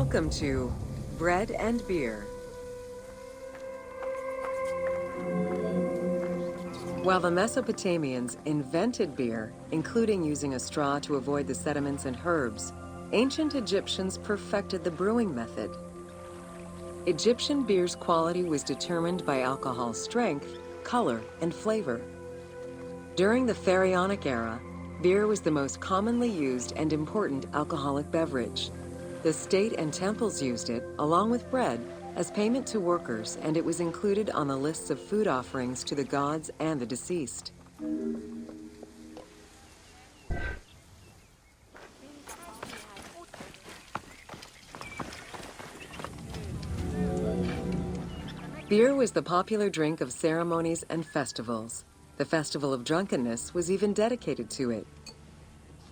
Welcome to Bread and Beer. While the Mesopotamians invented beer, including using a straw to avoid the sediments and herbs, ancient Egyptians perfected the brewing method. Egyptian beer's quality was determined by alcohol strength, color, and flavor. During the Pharaonic era, beer was the most commonly used and important alcoholic beverage. The state and temples used it, along with bread, as payment to workers, and it was included on the lists of food offerings to the gods and the deceased. Beer was the popular drink of ceremonies and festivals. The Festival of Drunkenness was even dedicated to it.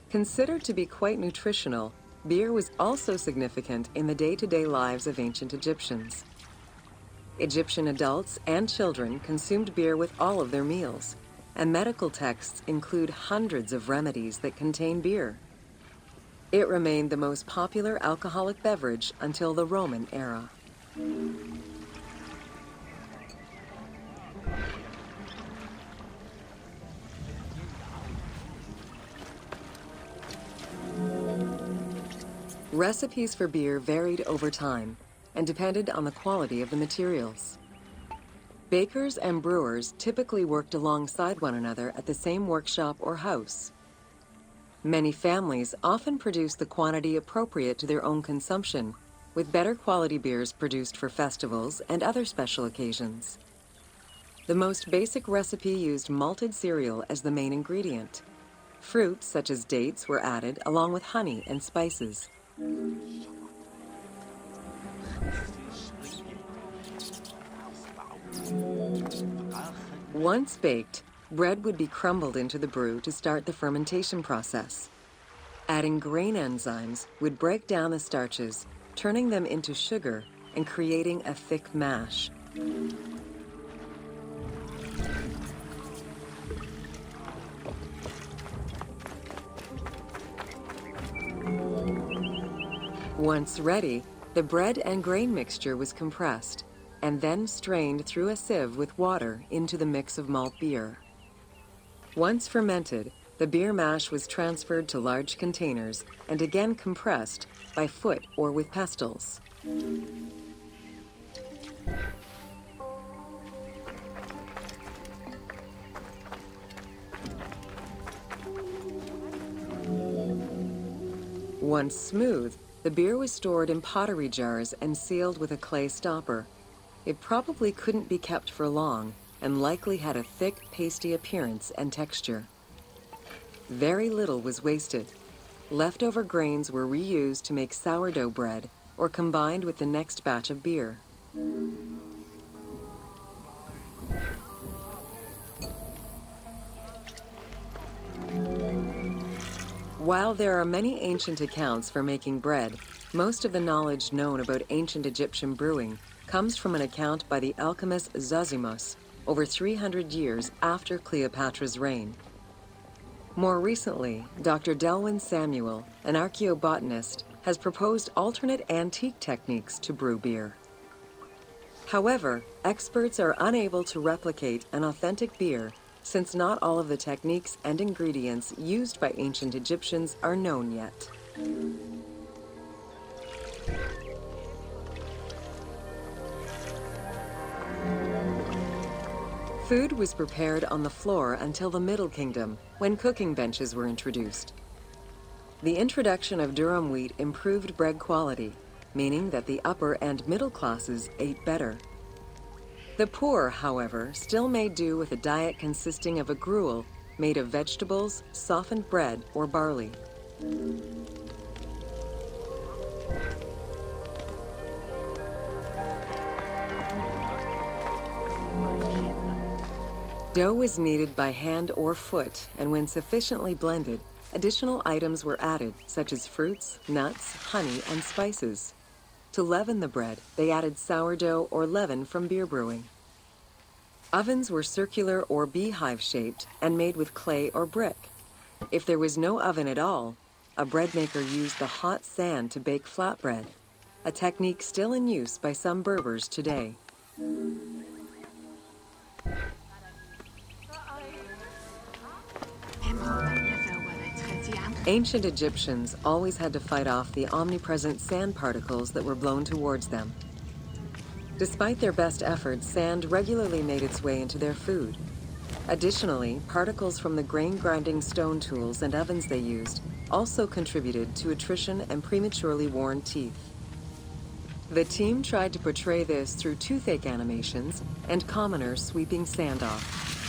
Considered to be quite nutritional, beer was also significant in the day-to-day lives of ancient Egyptians. Egyptian adults and children consumed beer with all of their meals, and medical texts include hundreds of remedies that contain beer. It remained the most popular alcoholic beverage until the Roman era. Recipes for beer varied over time and depended on the quality of the materials. Bakers and brewers typically worked alongside one another at the same workshop or house. Many families often produced the quantity appropriate to their own consumption, with better quality beers produced for festivals and other special occasions. The most basic recipe used malted cereal as the main ingredient. Fruits such as dates were added along with honey and spices. Once baked, bread would be crumbled into the brew to start the fermentation process. Adding grain enzymes would break down the starches, turning them into sugar and creating a thick mash. Once ready, the bread and grain mixture was compressed and then strained through a sieve with water into the mix of malt beer. Once fermented, the beer mash was transferred to large containers and again compressed by foot or with pestles. Once smooth, the beer was stored in pottery jars and sealed with a clay stopper. It probably couldn't be kept for long and likely had a thick, pasty appearance and texture. Very little was wasted. Leftover grains were reused to make sourdough bread or combined with the next batch of beer. While there are many ancient accounts for making bread, most of the knowledge known about ancient Egyptian brewing comes from an account by the alchemist Zosimus over 300 years after Cleopatra's reign. More recently, Dr. Delwyn Samuel, an archaeobotanist, has proposed alternate antique techniques to brew beer. However, experts are unable to replicate an authentic beer since not all of the techniques and ingredients used by ancient Egyptians are known yet. Food was prepared on the floor until the Middle Kingdom, when cooking benches were introduced. The introduction of durum wheat improved bread quality, meaning that the upper and middle classes ate better. The poor, however, still made do with a diet consisting of a gruel made of vegetables, softened bread, or barley. Dough was kneaded by hand or foot, and when sufficiently blended, additional items were added, such as fruits, nuts, honey, and spices. To leaven the bread, they added sourdough or leaven from beer brewing. Ovens were circular or beehive-shaped and made with clay or brick. If there was no oven at all, a bread maker used the hot sand to bake flatbread. a technique still in use by some Berbers today. Ancient Egyptians always had to fight off the omnipresent sand particles that were blown towards them. Despite their best efforts, sand regularly made its way into their food. Additionally, particles from the grain-grinding stone tools and ovens they used also contributed to attrition and prematurely worn teeth. The team tried to portray this through toothache animations and commoners sweeping sand off.